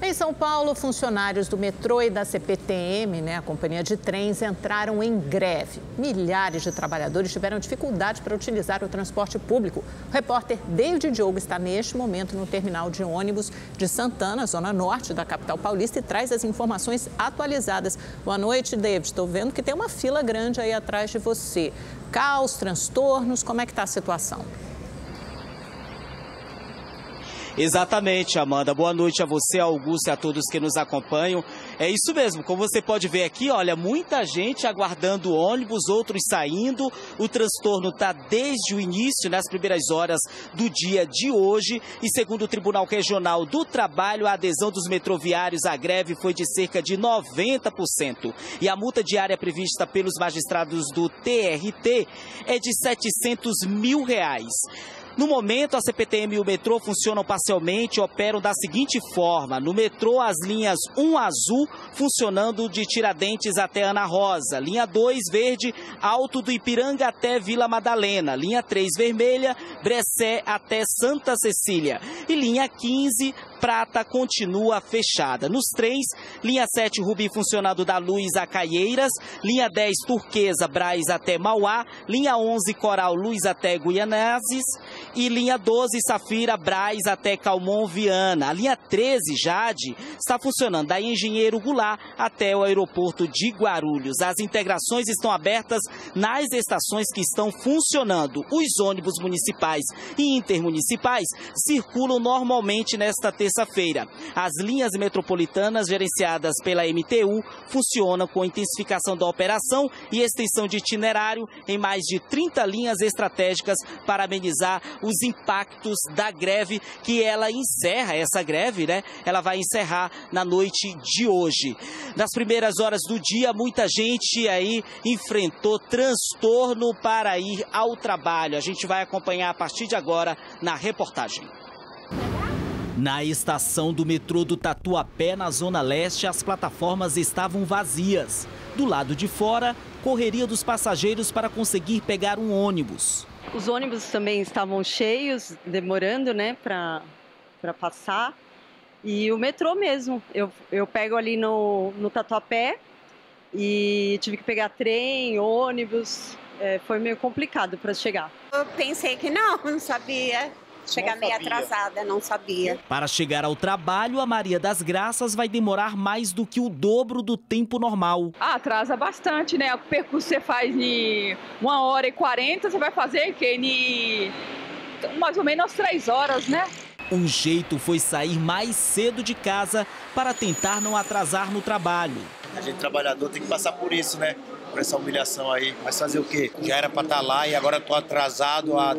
Em São Paulo, funcionários do metrô e da CPTM, a companhia de trens, entraram em greve. Milhares de trabalhadores tiveram dificuldade para utilizar o transporte público. O repórter David Diogo está neste momento no terminal de ônibus de Santana, zona norte da capital paulista, e traz as informações atualizadas. Boa noite, David. Estou vendo que tem uma fila grande aí atrás de você. Caos, transtornos, como é que está a situação? Exatamente, Amanda. Boa noite a você, a Augusto e a todos que nos acompanham. É isso mesmo, como você pode ver aqui, olha, muita gente aguardando ônibus, outros saindo. O transtorno está desde o início, nas primeiras horas do dia de hoje. E segundo o Tribunal Regional do Trabalho, a adesão dos metroviários à greve foi de cerca de 90%. E a multa diária prevista pelos magistrados do TRT é de R$700 mil. No momento, a CPTM e o metrô funcionam parcialmente e operam da seguinte forma. No metrô, as linhas 1 azul funcionando de Tiradentes até Ana Rosa. Linha 2 verde, Alto do Ipiranga até Vila Madalena. Linha 3 vermelha, Brecé até Santa Cecília. E linha 15, prata, continua fechada. Nos trens, linha 7 Rubi funcionando da Luz a Caieiras. Linha 10 turquesa, Braz até Mauá. Linha 11 Coral Luz até Guianazes. E linha 12, Safira, Braz até Calmon, Viana. A linha 13, Jade, está funcionando da Engenheiro Goulart até o aeroporto de Guarulhos. As integrações estão abertas nas estações que estão funcionando. Os ônibus municipais e intermunicipais circulam normalmente nesta terça-feira. As linhas metropolitanas gerenciadas pela MTU funcionam com intensificação da operação e extensão de itinerário em mais de 30 linhas estratégicas para amenizar os impactos da greve, que ela encerra, essa greve, ela vai encerrar na noite de hoje. Nas primeiras horas do dia, muita gente aí enfrentou transtorno para ir ao trabalho. A gente vai acompanhar a partir de agora na reportagem. Na estação do metrô do Tatuapé, na Zona Leste, as plataformas estavam vazias. Do lado de fora, correria dos passageiros para conseguir pegar um ônibus. Os ônibus também estavam cheios, demorando, para passar. E o metrô mesmo, eu pego ali no Tatuapé e tive que pegar trem, ônibus, foi meio complicado para chegar. Eu pensei que não sabia. Chegar meio atrasada, não sabia. Para chegar ao trabalho, a Maria das Graças vai demorar mais do que o dobro do tempo normal. Atrasa bastante, O percurso você faz em 1h40, você vai fazer em mais ou menos 3 horas, Um jeito foi sair mais cedo de casa para tentar não atrasar no trabalho. A gente trabalhador tem que passar por isso, Por essa humilhação aí. Mas fazer o quê? Já era para estar lá e agora estou atrasado há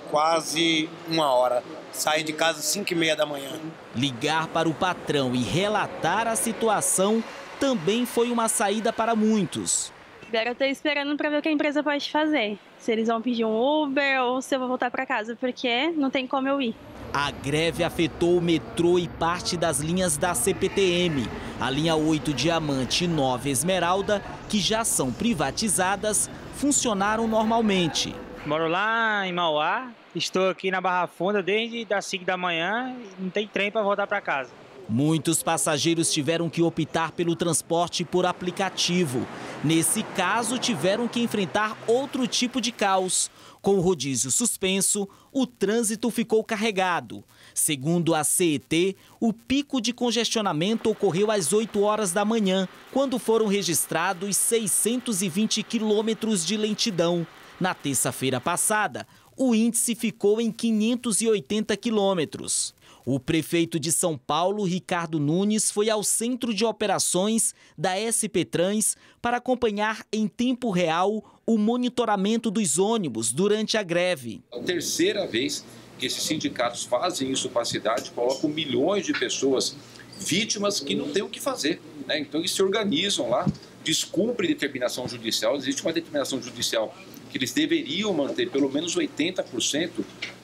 quase 1 hora. Saí de casa às 5h30 da manhã. Ligar para o patrão e relatar a situação também foi uma saída para muitos. Agora eu estou esperando para ver o que a empresa pode fazer. Se eles vão pedir um Uber ou se eu vou voltar para casa, porque não tem como eu ir. A greve afetou o metrô e parte das linhas da CPTM. A linha 8 Diamante e 9 Esmeralda, que já são privatizadas, funcionaram normalmente. Moro lá em Mauá, estou aqui na Barra Funda desde as 5 da manhã e não tem trem para voltar para casa. Muitos passageiros tiveram que optar pelo transporte por aplicativo. Nesse caso, tiveram que enfrentar outro tipo de caos. Com o rodízio suspenso, o trânsito ficou carregado. Segundo a CET, o pico de congestionamento ocorreu às 8 horas da manhã, quando foram registrados 620 quilômetros de lentidão. Na terça-feira passada, o índice ficou em 580 quilômetros. O prefeito de São Paulo, Ricardo Nunes, foi ao centro de operações da SP Trans para acompanhar em tempo real o monitoramento dos ônibus durante a greve. É a terceira vez que esses sindicatos fazem isso para a cidade, colocam milhões de pessoas vítimas que não têm o que fazer. Então eles se organizam lá, descumprem determinação judicial, existe uma determinação judicial que eles deveriam manter pelo menos 80%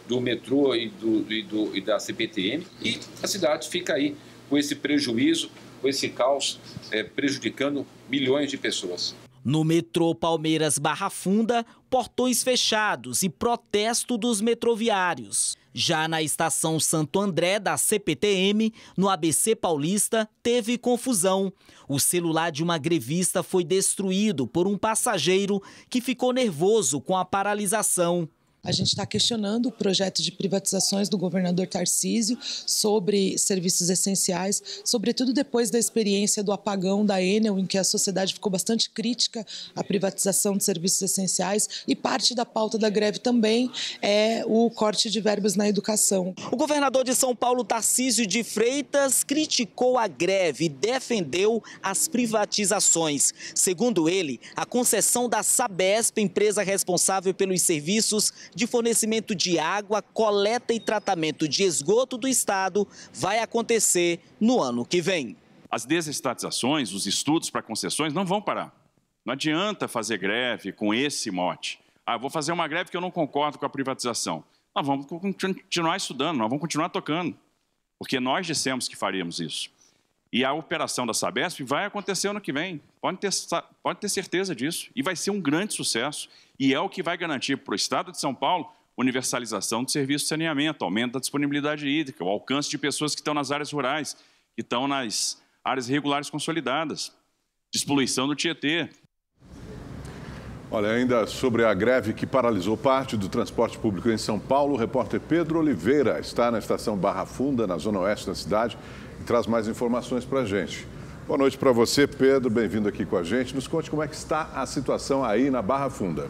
do metrô e da CPTM, e a cidade fica aí com esse prejuízo, com esse caos, prejudicando milhões de pessoas. No metrô Palmeiras-Barra Funda, portões fechados e protesto dos metroviários. Já na estação Santo André da CPTM, no ABC Paulista, teve confusão. O celular de uma grevista foi destruído por um passageiro que ficou nervoso com a paralisação. A gente está questionando o projeto de privatizações do governador Tarcísio sobre serviços essenciais, sobretudo depois da experiência do apagão da Enel, em que a sociedade ficou bastante crítica à privatização de serviços essenciais, e parte da pauta da greve também é o corte de verbas na educação. O governador de São Paulo, Tarcísio de Freitas, criticou a greve e defendeu as privatizações. Segundo ele, a concessão da Sabesp, empresa responsável pelos serviços de fornecimento de água, coleta e tratamento de esgoto do Estado, vai acontecer no ano que vem. As desestatizações, os estudos para concessões não vão parar. Não adianta fazer greve com esse mote. Eu vou fazer uma greve que eu não concordo com a privatização. Nós vamos continuar estudando, nós vamos continuar tocando, porque nós dissemos que faríamos isso. E a operação da Sabesp vai acontecer ano que vem, pode ter certeza disso, e vai ser um grande sucesso. E é o que vai garantir para o Estado de São Paulo universalização do serviço de saneamento, aumento da disponibilidade hídrica, o alcance de pessoas que estão nas áreas rurais, que estão nas áreas regulares consolidadas, despoluição do Tietê. Olha, ainda sobre a greve que paralisou parte do transporte público em São Paulo, o repórter Pedro Oliveira está na estação Barra Funda, na zona oeste da cidade, e traz mais informações para a gente. Boa noite para você, Pedro, bem-vindo aqui com a gente. Nos conte como é que está a situação aí na Barra Funda.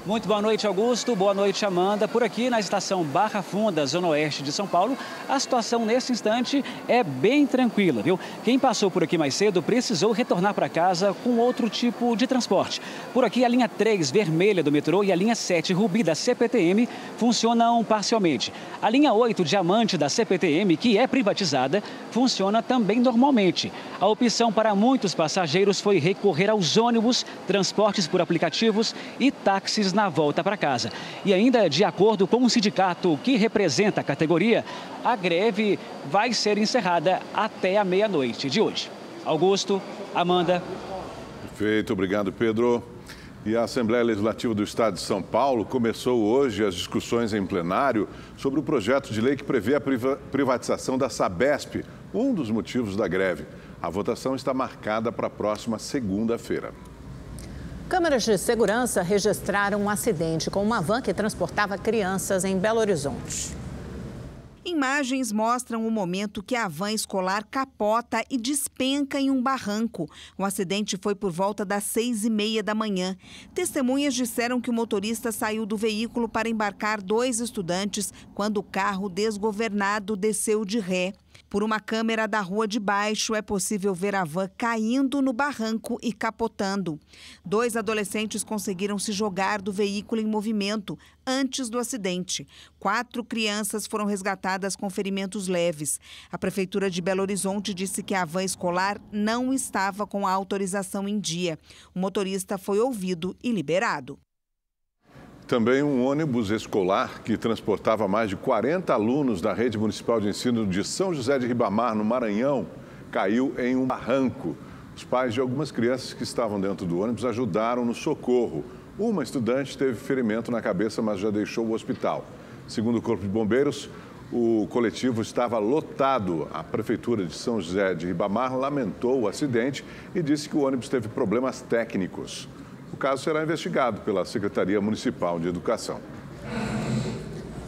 Muito boa noite, Augusto. Boa noite, Amanda. Por aqui na estação Barra Funda, zona oeste de São Paulo, a situação nesse instante é bem tranquila, viu? Quem passou por aqui mais cedo precisou retornar para casa com outro tipo de transporte. Por aqui a linha 3 vermelha do metrô e a linha 7 rubi da CPTM funcionam parcialmente. A linha 8 diamante da CPTM, que é privatizada, funciona também normalmente. A opção para muitos passageiros foi recorrer aos ônibus, transportes por aplicativos e táxis na volta para casa. E ainda de acordo com o sindicato que representa a categoria, a greve vai ser encerrada até a meia-noite de hoje. Augusto, Amanda. Perfeito, obrigado, Pedro. E a Assembleia Legislativa do Estado de São Paulo começou hoje as discussões em plenário sobre o projeto de lei que prevê a privatização da Sabesp, um dos motivos da greve. A votação está marcada para a próxima segunda-feira. Câmeras de segurança registraram um acidente com uma van que transportava crianças em Belo Horizonte. Imagens mostram o momento que a van escolar capota e despenca em um barranco. O acidente foi por volta das 6h30 da manhã. Testemunhas disseram que o motorista saiu do veículo para embarcar 2 estudantes quando o carro desgovernado desceu de ré. Por uma câmera da rua de baixo, é possível ver a van caindo no barranco e capotando. 2 adolescentes conseguiram se jogar do veículo em movimento antes do acidente. 4 crianças foram resgatadas com ferimentos leves. A Prefeitura de Belo Horizonte disse que a van escolar não estava com a autorização em dia. O motorista foi ouvido e liberado. Também um ônibus escolar que transportava mais de 40 alunos da Rede Municipal de Ensino de São José de Ribamar, no Maranhão, caiu em um barranco. Os pais de algumas crianças que estavam dentro do ônibus ajudaram no socorro. Uma estudante teve ferimento na cabeça, mas já deixou o hospital. Segundo o Corpo de Bombeiros, o coletivo estava lotado. A Prefeitura de São José de Ribamar lamentou o acidente e disse que o ônibus teve problemas técnicos. O caso será investigado pela Secretaria Municipal de Educação.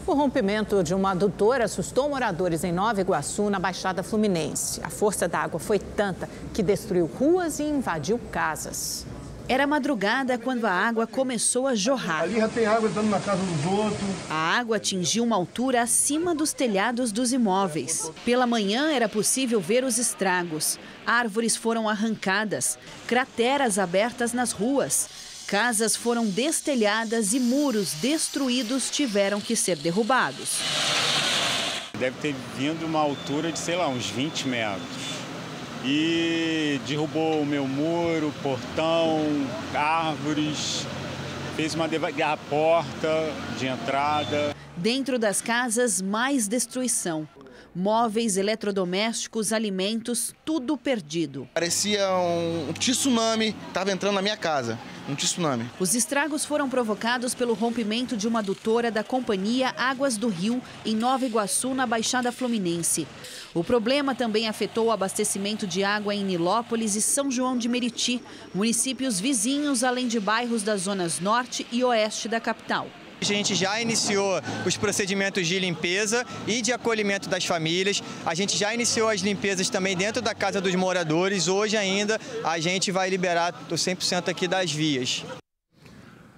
O rompimento de uma adutora assustou moradores em Nova Iguaçu, na Baixada Fluminense. A força da água foi tanta que destruiu ruas e invadiu casas. Era madrugada quando a água começou a jorrar. Ali já tem água entrando na casa dos outros. A água atingiu uma altura acima dos telhados dos imóveis. Pela manhã era possível ver os estragos. Árvores foram arrancadas, crateras abertas nas ruas. Casas foram destelhadas e muros destruídos tiveram que ser derrubados. Deve ter vindo uma altura de, sei lá, uns 20 metros. E derrubou o meu muro, portão, árvores, fez a porta de entrada. Dentro das casas, mais destruição. Móveis, eletrodomésticos, alimentos, tudo perdido. Parecia um tsunami, estava entrando na minha casa, um tsunami. Os estragos foram provocados pelo rompimento de uma adutora da companhia Águas do Rio, em Nova Iguaçu, na Baixada Fluminense. O problema também afetou o abastecimento de água em Nilópolis e São João de Meriti, municípios vizinhos, além de bairros das zonas norte e oeste da capital. A gente já iniciou os procedimentos de limpeza e de acolhimento das famílias. A gente já iniciou as limpezas também dentro da casa dos moradores. Hoje ainda a gente vai liberar o 100% aqui das vias.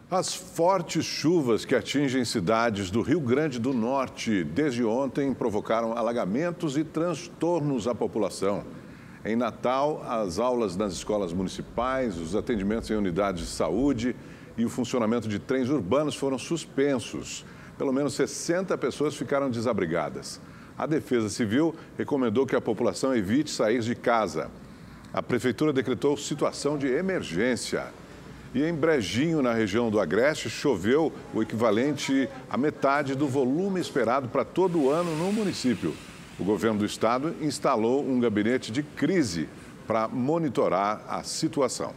As fortes chuvas que atingem cidades do Rio Grande do Norte desde ontem provocaram alagamentos e transtornos à população. Em Natal, as aulas nas escolas municipais, os atendimentos em unidades de saúde e o funcionamento de trens urbanos foram suspensos. Pelo menos 60 pessoas ficaram desabrigadas. A Defesa Civil recomendou que a população evite sair de casa. A Prefeitura decretou situação de emergência. E em Brejinho, na região do Agreste, choveu o equivalente à metade do volume esperado para todo o ano no município. O governo do estado instalou um gabinete de crise para monitorar a situação.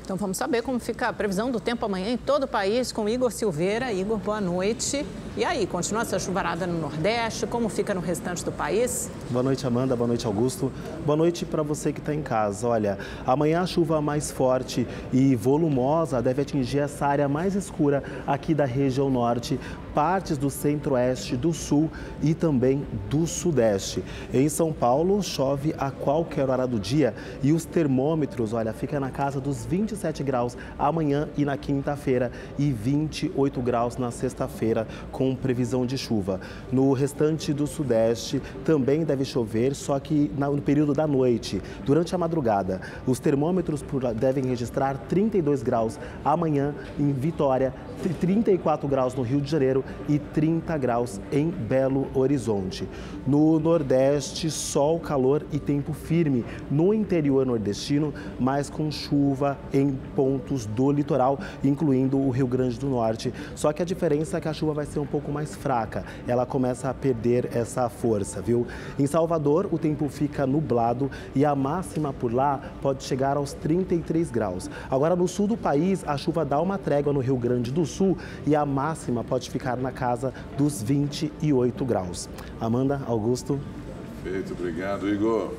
Então vamos saber como fica a previsão do tempo amanhã em todo o país com Igor Silveira. Igor, boa noite. E aí, continua essa chuvarada no Nordeste? Como fica no restante do país? Boa noite, Amanda. Boa noite, Augusto. Boa noite para você que está em casa. Olha, amanhã a chuva mais forte e volumosa deve atingir essa área mais escura aqui da região norte, partes do centro-oeste, do sul e também do sudeste. Em São Paulo, chove a qualquer hora do dia e os termômetros, olha, fica na casa dos 27 graus amanhã e na quinta-feira e 28 graus na sexta-feira, com previsão de chuva. No restante do sudeste também deve chover, só que no período da noite, durante a madrugada. Os termômetros devem registrar 32 graus amanhã em Vitória, 34 graus no Rio de Janeiro e 30 graus em Belo Horizonte. No Nordeste, sol, calor e tempo firme no interior nordestino, mas com chuva em pontos do litoral, incluindo o Rio Grande do Norte. Só que a diferença é que a chuva vai ser um pouco mais fraca. Ela começa a perder essa força, viu? Em Salvador, o tempo fica nublado e a máxima por lá pode chegar aos 33 graus. Agora, no sul do país, a chuva dá uma trégua no Rio Grande do Sul e a máxima pode ficar na casa dos 28 graus. Amanda, Augusto. Perfeito, obrigado, Igor.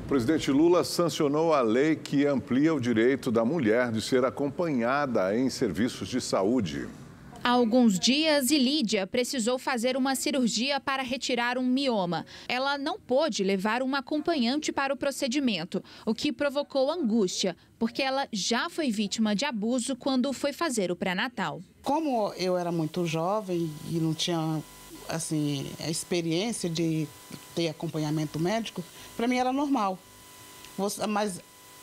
O presidente Lula sancionou a lei que amplia o direito da mulher de ser acompanhada em serviços de saúde. Há alguns dias, Lídia precisou fazer uma cirurgia para retirar um mioma. Ela não pôde levar uma acompanhante para o procedimento, o que provocou angústia, porque ela já foi vítima de abuso quando foi fazer o pré-natal. Como eu era muito jovem e não tinha assim, a experiência de ter acompanhamento médico, para mim era normal. Mas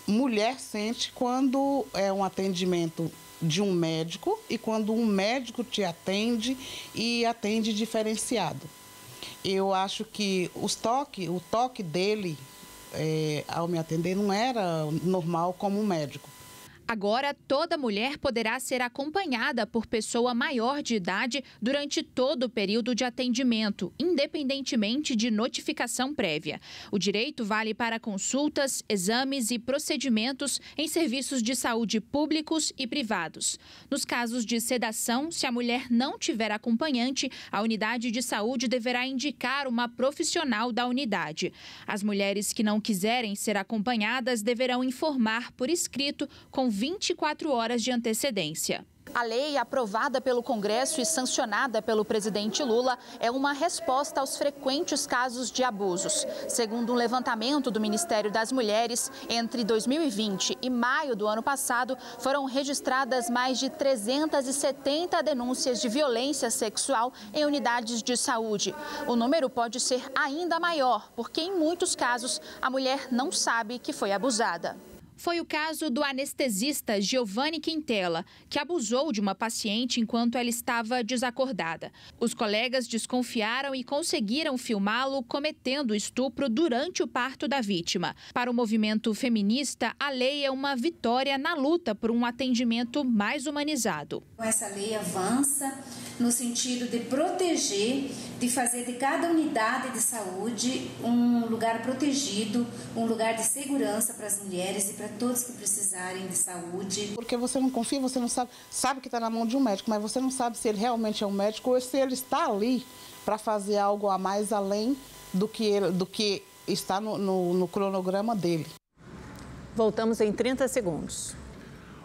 mulher sente quando é um atendimento de um médico e quando um médico te atende e atende diferenciado. Eu acho que o toque dele ao me atender não era normal como um médico. Agora, toda mulher poderá ser acompanhada por pessoa maior de idade durante todo o período de atendimento, independentemente de notificação prévia. O direito vale para consultas, exames e procedimentos em serviços de saúde públicos e privados. Nos casos de sedação, se a mulher não tiver acompanhante, a unidade de saúde deverá indicar uma profissional da unidade. As mulheres que não quiserem ser acompanhadas deverão informar por escrito com 24 horas de antecedência. A lei, aprovada pelo Congresso e sancionada pelo presidente Lula, é uma resposta aos frequentes casos de abusos. Segundo um levantamento do Ministério das Mulheres, entre 2020 e maio do ano passado, foram registradas mais de 370 denúncias de violência sexual em unidades de saúde. O número pode ser ainda maior, porque em muitos casos a mulher não sabe que foi abusada. Foi o caso do anestesista Giovanni Quintela, que abusou de uma paciente enquanto ela estava desacordada. Os colegas desconfiaram e conseguiram filmá-lo cometendo estupro durante o parto da vítima. Para o movimento feminista, a lei é uma vitória na luta por um atendimento mais humanizado. Essa lei avança no sentido de proteger, de fazer de cada unidade de saúde um lugar protegido, um lugar de segurança para as mulheres e para todos que precisarem de saúde. Porque você não confia, você não sabe que está na mão de um médico, mas você não sabe se ele realmente é um médico ou se ele está ali para fazer algo a mais além do que está no cronograma dele. Voltamos em 30 segundos.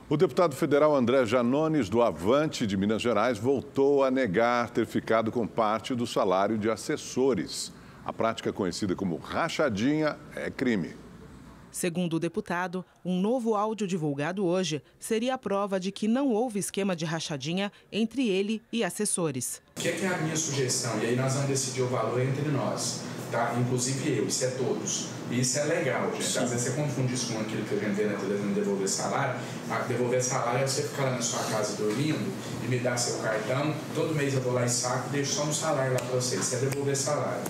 O deputado federal André Janones, do Avante de Minas Gerais, voltou a negar ter ficado com parte do salário de assessores. A prática conhecida como rachadinha é crime. Segundo o deputado, um novo áudio divulgado hoje seria a prova de que não houve esquema de rachadinha entre ele e assessores. O que é a minha sugestão? E aí nós vamos decidir o valor entre nós, tá? Inclusive eu, isso é todos. E isso é legal, gente. Às vezes você confunde isso com aquilo que a gente vê na televisão, devolver salário. Devolver salário é você ficar lá na sua casa dormindo e me dar seu cartão. Todo mês eu vou lá e saco e deixo só no salário lá para você. Isso é devolver salário.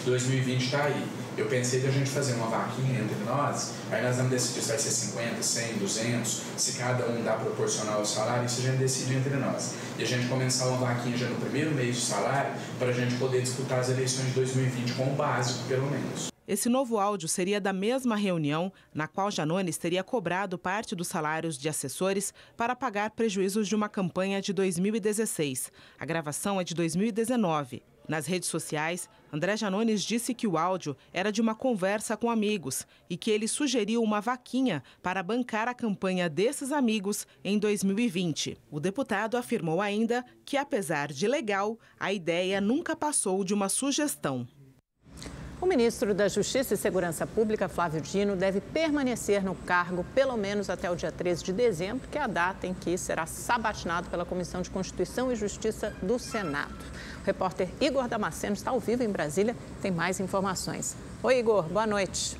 2020 está aí. Eu pensei de a gente fazer uma vaquinha entre nós, aí nós vamos decidir se vai ser 50, 100, 200, se cada um dá proporcional ao salário, isso a gente decide entre nós. E a gente começar uma vaquinha já no primeiro mês de salário, para a gente poder disputar as eleições de 2020 com o básico, pelo menos. Esse novo áudio seria da mesma reunião na qual Janones teria cobrado parte dos salários de assessores para pagar prejuízos de uma campanha de 2016. A gravação é de 2019. Nas redes sociais, André Janones disse que o áudio era de uma conversa com amigos e que ele sugeriu uma vaquinha para bancar a campanha desses amigos em 2020. O deputado afirmou ainda que, apesar de legal, a ideia nunca passou de uma sugestão. O ministro da Justiça e Segurança Pública, Flávio Dino, deve permanecer no cargo pelo menos até o dia 13 de dezembro, que é a data em que será sabatinado pela Comissão de Constituição e Justiça do Senado. O repórter Igor Damasceno está ao vivo em Brasília, tem mais informações. Oi, Igor, boa noite.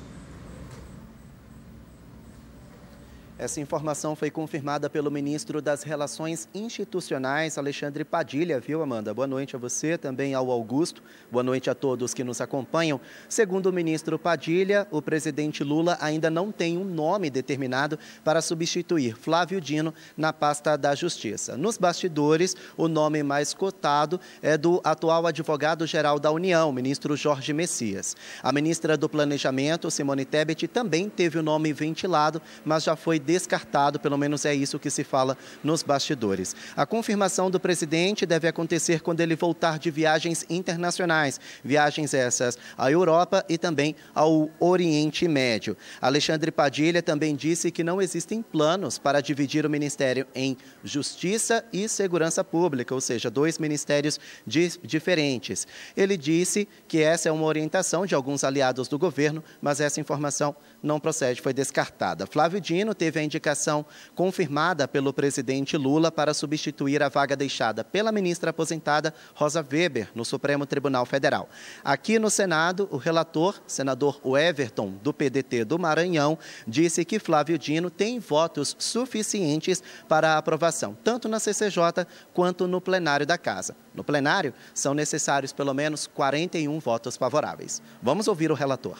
Essa informação foi confirmada pelo ministro das Relações Institucionais, Alexandre Padilha, viu, Amanda? Boa noite a você, também ao Augusto. Boa noite a todos que nos acompanham. Segundo o ministro Padilha, o presidente Lula ainda não tem um nome determinado para substituir Flávio Dino na pasta da Justiça. Nos bastidores, o nome mais cotado é do atual advogado-geral da União, ministro Jorge Messias. A ministra do Planejamento, Simone Tebet, também teve o nome ventilado, mas já foi descartado, pelo menos é isso que se fala nos bastidores. A confirmação do presidente deve acontecer quando ele voltar de viagens internacionais, viagens essas à Europa e também ao Oriente Médio. Alexandre Padilha também disse que não existem planos para dividir o ministério em Justiça e Segurança Pública, ou seja, dois ministérios diferentes. Ele disse que essa é uma orientação de alguns aliados do governo, mas essa informação não procede, foi descartada. Flávio Dino teve a indicação confirmada pelo presidente Lula para substituir a vaga deixada pela ministra aposentada Rosa Weber no Supremo Tribunal Federal. Aqui no Senado, o relator, senador Everton, do PDT do Maranhão, disse que Flávio Dino tem votos suficientes para a aprovação, tanto na CCJ quanto no plenário da Casa. No plenário, são necessários pelo menos 41 votos favoráveis. Vamos ouvir o relator.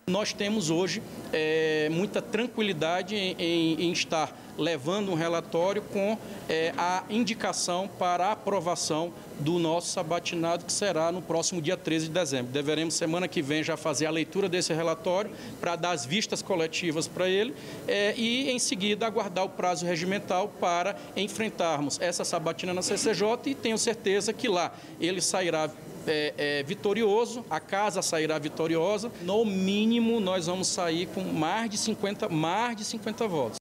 Nós temos hoje muita tranquilidade em estar levando um relatório com a indicação para a aprovação do nosso sabatinado, que será no próximo dia 13 de dezembro. Deveremos, semana que vem, já fazer a leitura desse relatório para dar as vistas coletivas para ele e, em seguida, aguardar o prazo regimental para enfrentarmos essa sabatina na CCJ e tenho certeza que lá ele sairá vitorioso, a casa sairá vitoriosa. No mínimo, nós vamos sair com mais de 50 votos.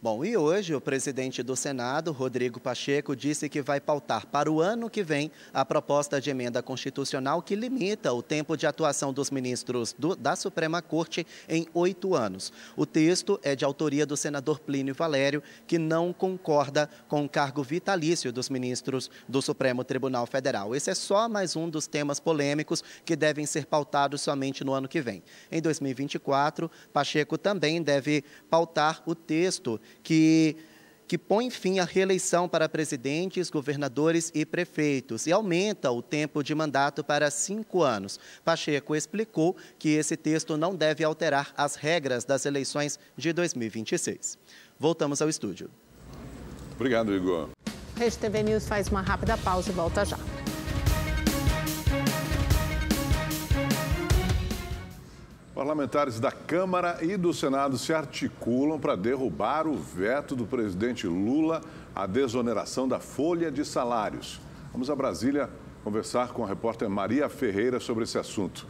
Bom, e hoje o presidente do Senado, Rodrigo Pacheco, disse que vai pautar para o ano que vem a proposta de emenda constitucional que limita o tempo de atuação dos ministros da Suprema Corte em 8 anos. O texto é de autoria do senador Plínio Valério, que não concorda com o cargo vitalício dos ministros do Supremo Tribunal Federal. Esse é só mais um dos temas polêmicos que devem ser pautados somente no ano que vem. Em 2024, Pacheco também deve pautar o texto que põe fim à reeleição para presidentes, governadores e prefeitos e aumenta o tempo de mandato para 5 anos. Pacheco explicou que esse texto não deve alterar as regras das eleições de 2026. Voltamos ao estúdio. Obrigado, Igor. Rede TV News faz uma rápida pausa e volta já. Parlamentares da Câmara e do Senado se articulam para derrubar o veto do presidente Lula à desoneração da folha de salários. Vamos a Brasília conversar com a repórter Maria Ferreira sobre esse assunto.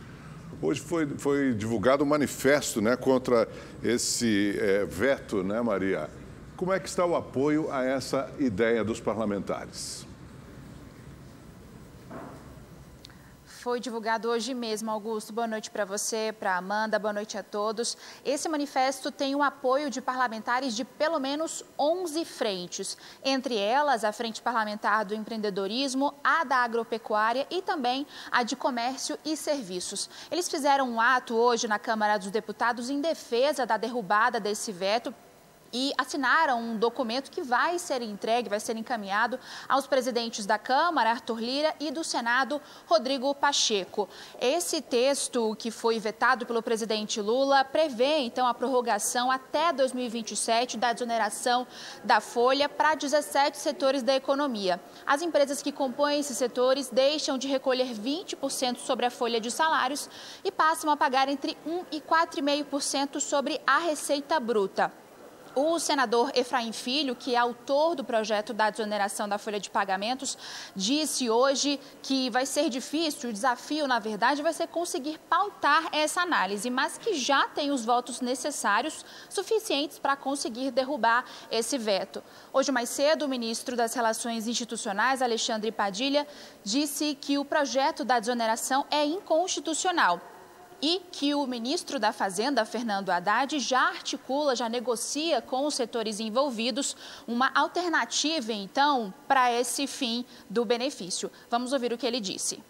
Hoje foi divulgado um manifesto, né, contra esse veto, né, Maria? Como é que está o apoio a essa ideia dos parlamentares? Foi divulgado hoje mesmo, Augusto. Boa noite para você, para a Amanda, boa noite a todos. Esse manifesto tem o apoio de parlamentares de pelo menos 11 frentes, entre elas a Frente Parlamentar do Empreendedorismo, a da Agropecuária e também a de Comércio e Serviços. Eles fizeram um ato hoje na Câmara dos Deputados em defesa da derrubada desse veto e assinaram um documento que vai ser entregue, vai ser encaminhado aos presidentes da Câmara, Arthur Lira, e do Senado, Rodrigo Pacheco. Esse texto, que foi vetado pelo presidente Lula, prevê, então, a prorrogação até 2027 da desoneração da folha para 17 setores da economia. As empresas que compõem esses setores deixam de recolher 20% sobre a folha de salários e passam a pagar entre 1% e 4,5% sobre a receita bruta. O senador Efraim Filho, que é autor do projeto da desoneração da folha de pagamentos, disse hoje que vai ser difícil, o desafio, na verdade, vai ser conseguir pautar essa análise, mas que já tem os votos necessários, suficientes para conseguir derrubar esse veto. Hoje, mais cedo, o ministro das Relações Institucionais, Alexandre Padilha, disse que o projeto da desoneração é inconstitucional e que o ministro da Fazenda, Fernando Haddad, já articula, já negocia com os setores envolvidos uma alternativa, então, para esse fim do benefício. Vamos ouvir o que ele disse.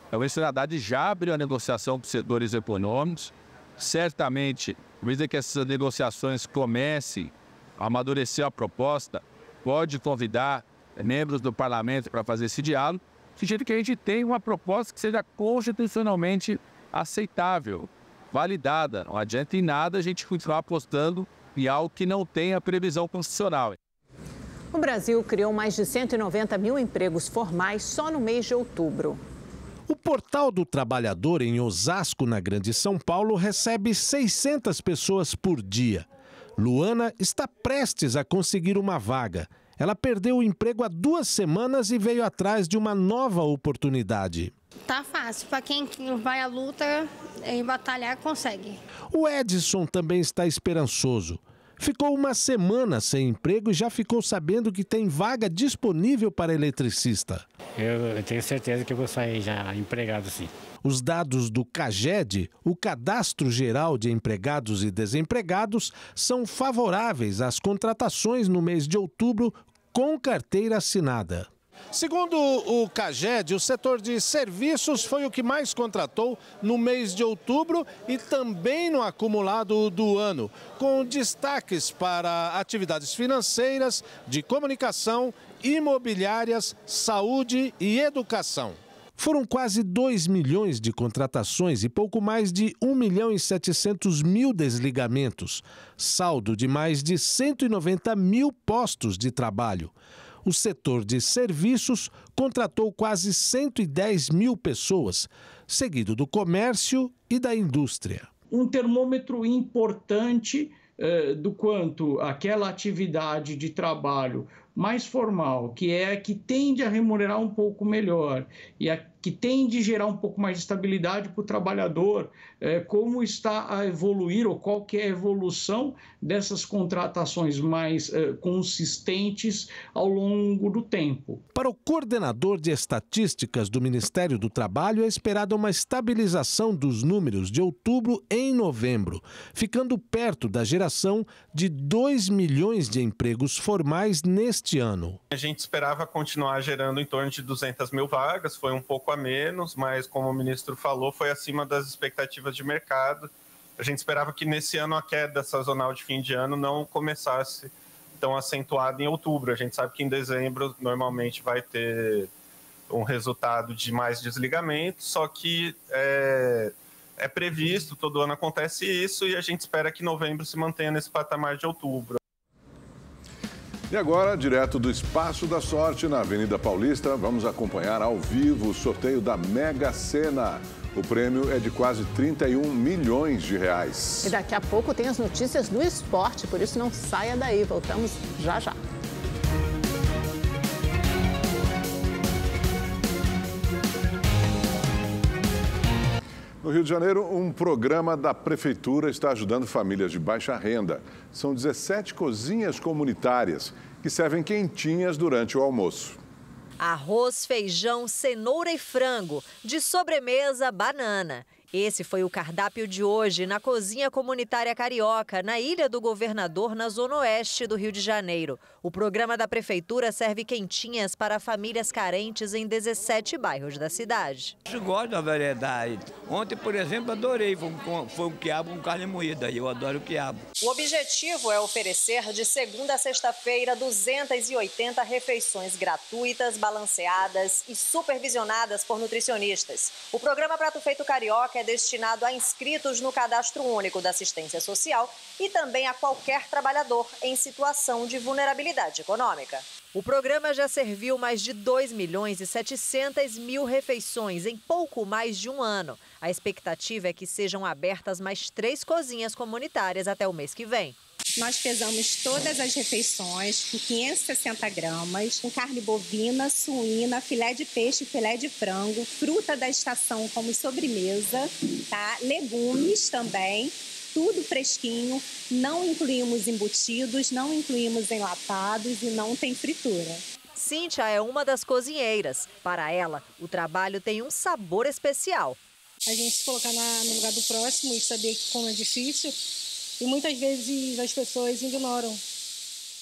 O ministro Haddad já abriu a negociação com os setores econômicos. Certamente, à medida que essas negociações comecem a amadurecer a proposta, pode convidar membros do parlamento para fazer esse diálogo, de jeito que a gente tenha uma proposta que seja constitucionalmente aceitável, validada. Não adianta em nada a gente continuar apostando em algo que não tenha previsão constitucional. O Brasil criou mais de 190 mil empregos formais só no mês de outubro. O Portal do Trabalhador em Osasco, na Grande São Paulo, recebe 600 pessoas por dia. Luana está prestes a conseguir uma vaga. Ela perdeu o emprego há 2 semanas e veio atrás de uma nova oportunidade. Tá fácil, para quem vai à luta e batalhar, consegue. O Edson também está esperançoso. Ficou 1 semana sem emprego e já ficou sabendo que tem vaga disponível para eletricista. Eu tenho certeza que eu vou sair já empregado, sim. Os dados do CAGED, o Cadastro Geral de Empregados e Desempregados, são favoráveis às contratações no mês de outubro com carteira assinada. Segundo o CAGED, o setor de serviços foi o que mais contratou no mês de outubro e também no acumulado do ano, com destaques para atividades financeiras, de comunicação, imobiliárias, saúde e educação. Foram quase 2 milhões de contratações e pouco mais de 1.700.000 desligamentos, saldo de mais de 190 mil postos de trabalho. O setor de serviços contratou quase 110 mil pessoas, seguido do comércio e da indústria. Um termômetro importante do quanto aquela atividade de trabalho mais formal, que é a que tende a remunerar um pouco melhor e a que tende a gerar um pouco mais de estabilidade para o trabalhador, como está a evoluir ou qual que é a evolução dessas contratações mais consistentes ao longo do tempo. Para o coordenador de estatísticas do Ministério do Trabalho, é esperada uma estabilização dos números de outubro em novembro, ficando perto da geração de 2 milhões de empregos formais neste ano. A gente esperava continuar gerando em torno de 200 mil vagas, foi um pouco a menos, mas como o ministro falou, foi acima das expectativas de mercado. A gente esperava que nesse ano a queda sazonal de fim de ano não começasse tão acentuada em outubro. A gente sabe que em dezembro normalmente vai ter um resultado de mais desligamento, só que é previsto, todo ano acontece isso, e a gente espera que novembro se mantenha nesse patamar de outubro. E agora, direto do Espaço da Sorte, na Avenida Paulista, vamos acompanhar ao vivo o sorteio da Mega Sena. O prêmio é de quase 31 milhões de reais. E daqui a pouco tem as notícias do esporte, por isso não saia daí. Voltamos já já. No Rio de Janeiro, um programa da Prefeitura está ajudando famílias de baixa renda. São 17 cozinhas comunitárias que servem quentinhas durante o almoço. Arroz, feijão, cenoura e frango. De sobremesa, banana. Esse foi o cardápio de hoje na Cozinha Comunitária Carioca, na Ilha do Governador, na zona oeste do Rio de Janeiro. O programa da Prefeitura serve quentinhas para famílias carentes em 17 bairros da cidade. Eu gosto da variedade. Ontem, por exemplo, adorei. Foi um quiabo com carne moída. Eu adoro quiabo. O objetivo é oferecer de segunda a sexta-feira 280 refeições gratuitas, balanceadas e supervisionadas por nutricionistas. O programa Prato Feito Carioca é destinado a inscritos no Cadastro Único da Assistência Social e também a qualquer trabalhador em situação de vulnerabilidade econômica. O programa já serviu mais de 2.700.000 refeições em pouco mais de um ano. A expectativa é que sejam abertas mais 3 cozinhas comunitárias até o mês que vem. Nós pesamos todas as refeições por 560 gramas, com carne bovina, suína, filé de peixe, filé de frango, fruta da estação como sobremesa, tá? Legumes também, tudo fresquinho, não incluímos embutidos, não incluímos enlatados e não tem fritura. Cíntia é uma das cozinheiras. Para ela, o trabalho tem um sabor especial. A gente se colocar no lugar do próximo e saber como é difícil. E muitas vezes as pessoas ignoram.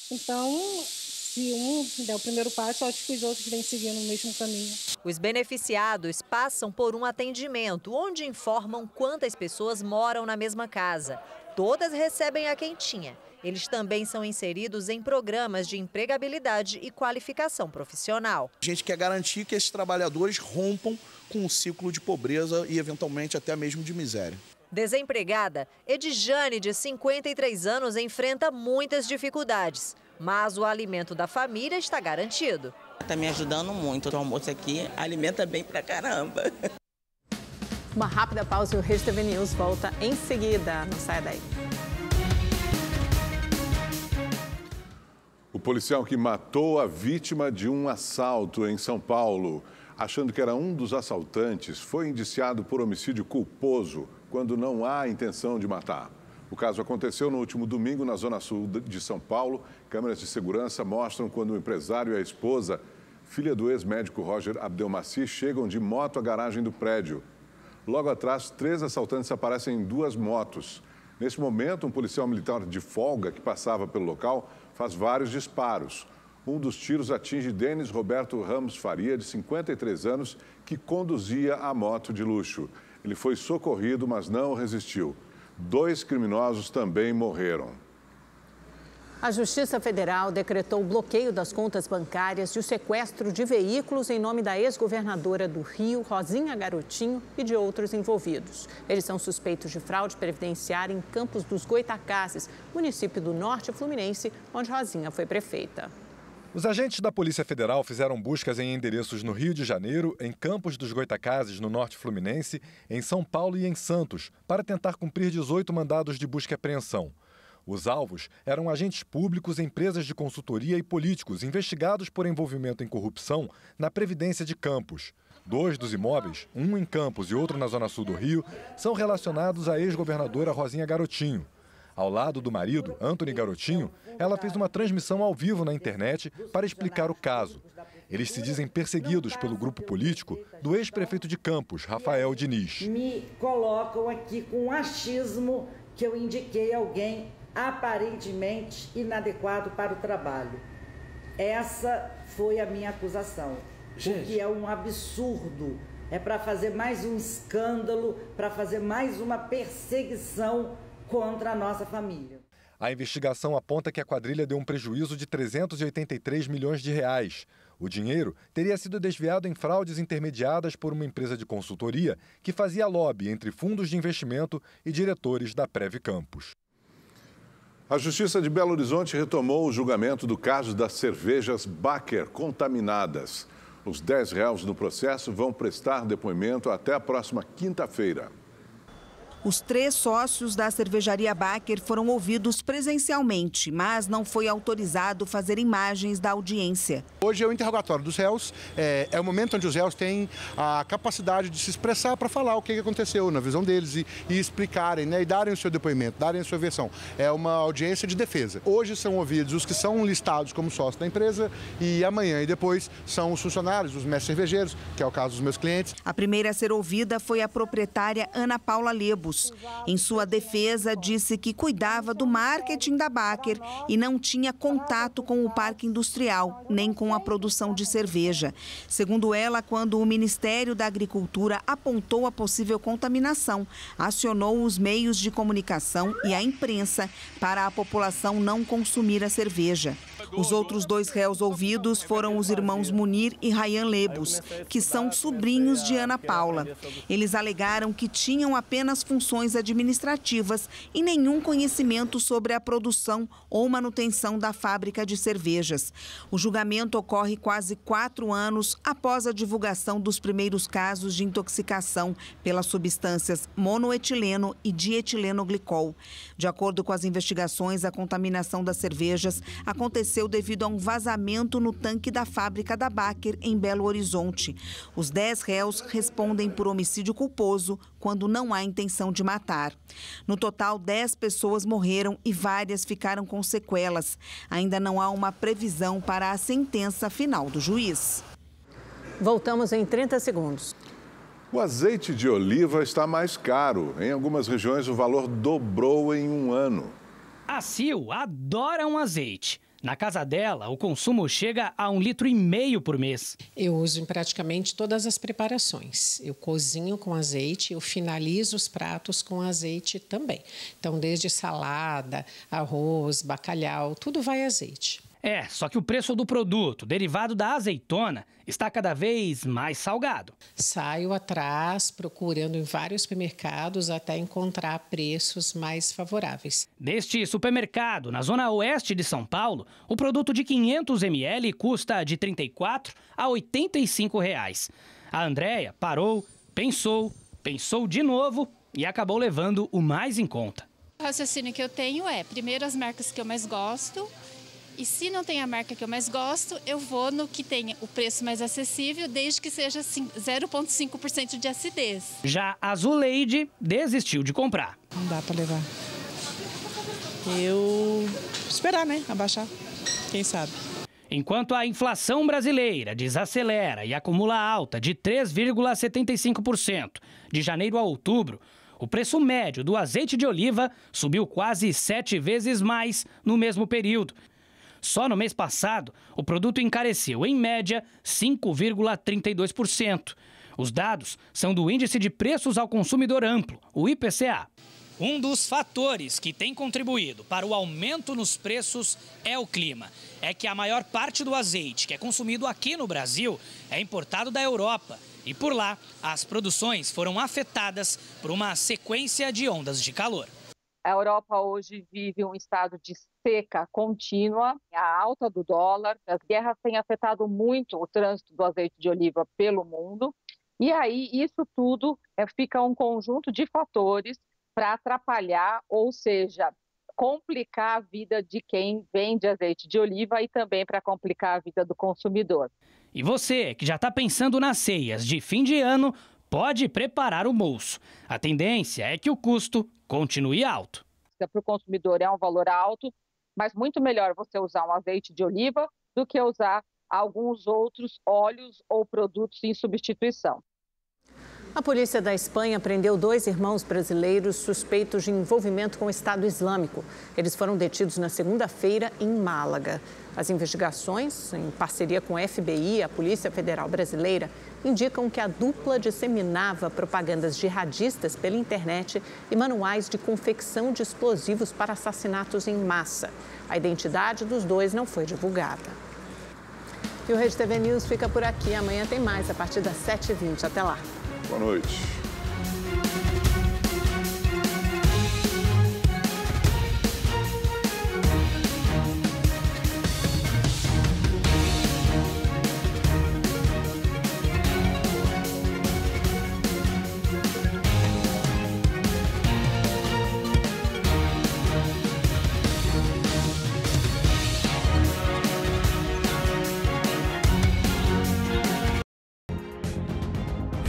Então, se um der o primeiro passo, acho que os outros vêm seguindo o mesmo caminho. Os beneficiados passam por um atendimento, onde informam quantas pessoas moram na mesma casa. Todas recebem a quentinha. Eles também são inseridos em programas de empregabilidade e qualificação profissional. A gente quer garantir que esses trabalhadores rompam com o ciclo de pobreza e, eventualmente, até mesmo de miséria. Desempregada, Edjane, de 53 anos, enfrenta muitas dificuldades, mas o alimento da família está garantido. Está me ajudando muito. O almoço aqui alimenta bem pra caramba. Uma rápida pausa e o Rede TV News volta em seguida. Não saia daí. O policial que matou a vítima de um assalto em São Paulo, achando que era um dos assaltantes, foi indiciado por homicídio culposo, quando não há intenção de matar. O caso aconteceu no último domingo na zona sul de São Paulo. Câmeras de segurança mostram quando o empresário e a esposa, filha do ex-médico Roger Abdelmaci, chegam de moto à garagem do prédio. Logo atrás, 3 assaltantes aparecem em 2 motos. Nesse momento, um policial militar de folga que passava pelo local faz vários disparos. Um dos tiros atinge Denis Roberto Ramos Faria, de 53 anos, que conduzia a moto de luxo. Ele foi socorrido, mas não resistiu. 2 criminosos também morreram. A Justiça Federal decretou o bloqueio das contas bancárias e o sequestro de veículos em nome da ex-governadora do Rio, Rosinha Garotinho, e de outros envolvidos. Eles são suspeitos de fraude previdenciária em Campos dos Goitacazes, município do Norte Fluminense, onde Rosinha foi prefeita. Os agentes da Polícia Federal fizeram buscas em endereços no Rio de Janeiro, em Campos dos Goitacazes, no Norte Fluminense, em São Paulo e em Santos, para tentar cumprir 18 mandados de busca e apreensão. Os alvos eram agentes públicos, empresas de consultoria e políticos investigados por envolvimento em corrupção na Previdência de Campos. 2 dos imóveis, um em Campos e outro na zona sul do Rio, são relacionados à ex-governadora Rosinha Garotinho. Ao lado do marido, Antony Garotinho, ela fez uma transmissão ao vivo na internet para explicar o caso. Eles se dizem perseguidos pelo grupo político do ex-prefeito de Campos, Rafael Diniz. Me colocam aqui com achismo que eu indiquei alguém aparentemente inadequado para o trabalho. Essa foi a minha acusação, o que é um absurdo. É para fazer mais um escândalo, para fazer mais uma perseguição contra a nossa família. A investigação aponta que a quadrilha deu um prejuízo de 383 milhões de reais. O dinheiro teria sido desviado em fraudes intermediadas por uma empresa de consultoria que fazia lobby entre fundos de investimento e diretores da Prev Campos. A Justiça de Belo Horizonte retomou o julgamento do caso das cervejas Baker contaminadas. Os 10 réus no processo vão prestar depoimento até a próxima quinta-feira. Os 3 sócios da cervejaria Baker foram ouvidos presencialmente, mas não foi autorizado fazer imagens da audiência. Hoje é o interrogatório dos réus, é o momento onde os réus têm a capacidade de se expressar para falar o que aconteceu na visão deles e explicarem, né, e darem o seu depoimento, darem a sua versão. É uma audiência de defesa. Hoje são ouvidos os que são listados como sócios da empresa e amanhã e depois são os funcionários, os mestres cervejeiros, que é o caso dos meus clientes. A primeira a ser ouvida foi a proprietária Ana Paula Lebos. Em sua defesa, disse que cuidava do marketing da Baker e não tinha contato com o parque industrial, nem com a produção de cerveja. Segundo ela, quando o Ministério da Agricultura apontou a possível contaminação, acionou os meios de comunicação e a imprensa para a população não consumir a cerveja. Os outros 2 réus ouvidos foram os irmãos Munir e Rayan Lebos, que são sobrinhos de Ana Paula. Eles alegaram que tinham apenas funções administrativas e nenhum conhecimento sobre a produção ou manutenção da fábrica de cervejas. O julgamento ocorre quase 4 anos após a divulgação dos primeiros casos de intoxicação pelas substâncias monoetileno e dietilenoglicol. De acordo com as investigações, a contaminação das cervejas aconteceu devido a um vazamento no tanque da fábrica da Baker em Belo Horizonte. Os 10 réus respondem por homicídio culposo quando não há intenção de matar. No total, 10 pessoas morreram e várias ficaram com sequelas. Ainda não há uma previsão para a sentença final do juiz. Voltamos em 30 segundos. O azeite de oliva está mais caro. Em algumas regiões, o valor dobrou em um ano. A Sil adora um azeite. Na casa dela, o consumo chega a 1,5 litro por mês. Eu uso em praticamente todas as preparações. Eu cozinho com azeite, eu finalizo os pratos com azeite também. Então, desde salada, arroz, bacalhau, tudo vai azeite. Só que o preço do produto, derivado da azeitona, está cada vez mais salgado. Saio atrás, procurando em vários supermercados até encontrar preços mais favoráveis. Neste supermercado, na zona oeste de São Paulo, o produto de 500 ml custa de R$ 34 a R$ 85. A Andréia parou, pensou de novo e acabou levando o mais em conta. O raciocínio que eu tenho é, primeiro, as marcas que eu mais gosto. E se não tem a marca que eu mais gosto, eu vou no que tenha o preço mais acessível, desde que seja 0,5% de acidez. Já a Zuleide desistiu de comprar. Não dá para levar. Eu esperar, né? Abaixar. Quem sabe? Enquanto a inflação brasileira desacelera e acumula alta de 3,75% de janeiro a outubro, o preço médio do azeite de oliva subiu quase 7 vezes mais no mesmo período. Só no mês passado, o produto encareceu, em média, 5,32%. Os dados são do Índice de Preços ao Consumidor Amplo, o IPCA. Um dos fatores que tem contribuído para o aumento nos preços é o clima. É que a maior parte do azeite que é consumido aqui no Brasil é importado da Europa. E por lá, as produções foram afetadas por uma sequência de ondas de calor. A Europa hoje vive um estado de seca contínua, a alta do dólar, as guerras têm afetado muito o trânsito do azeite de oliva pelo mundo. E aí, isso tudo fica um conjunto de fatores para atrapalhar, ou seja, complicar a vida de quem vende azeite de oliva e também para complicar a vida do consumidor. E você, que já está pensando nas ceias de fim de ano, pode preparar o bolso. A tendência é que o custo continue alto. Para o consumidor é um valor alto, mas muito melhor você usar um azeite de oliva do que usar alguns outros óleos ou produtos em substituição. A polícia da Espanha prendeu 2 irmãos brasileiros suspeitos de envolvimento com o Estado Islâmico. Eles foram detidos na segunda-feira em Málaga. As investigações, em parceria com a FBI e a Polícia Federal Brasileira, indicam que a dupla disseminava propagandas jihadistas pela internet e manuais de confecção de explosivos para assassinatos em massa. A identidade dos 2 não foi divulgada. E o Rede TV News fica por aqui. Amanhã tem mais, a partir das 7h20. Até lá. Boa noite.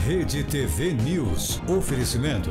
Rede TV News. Oferecimento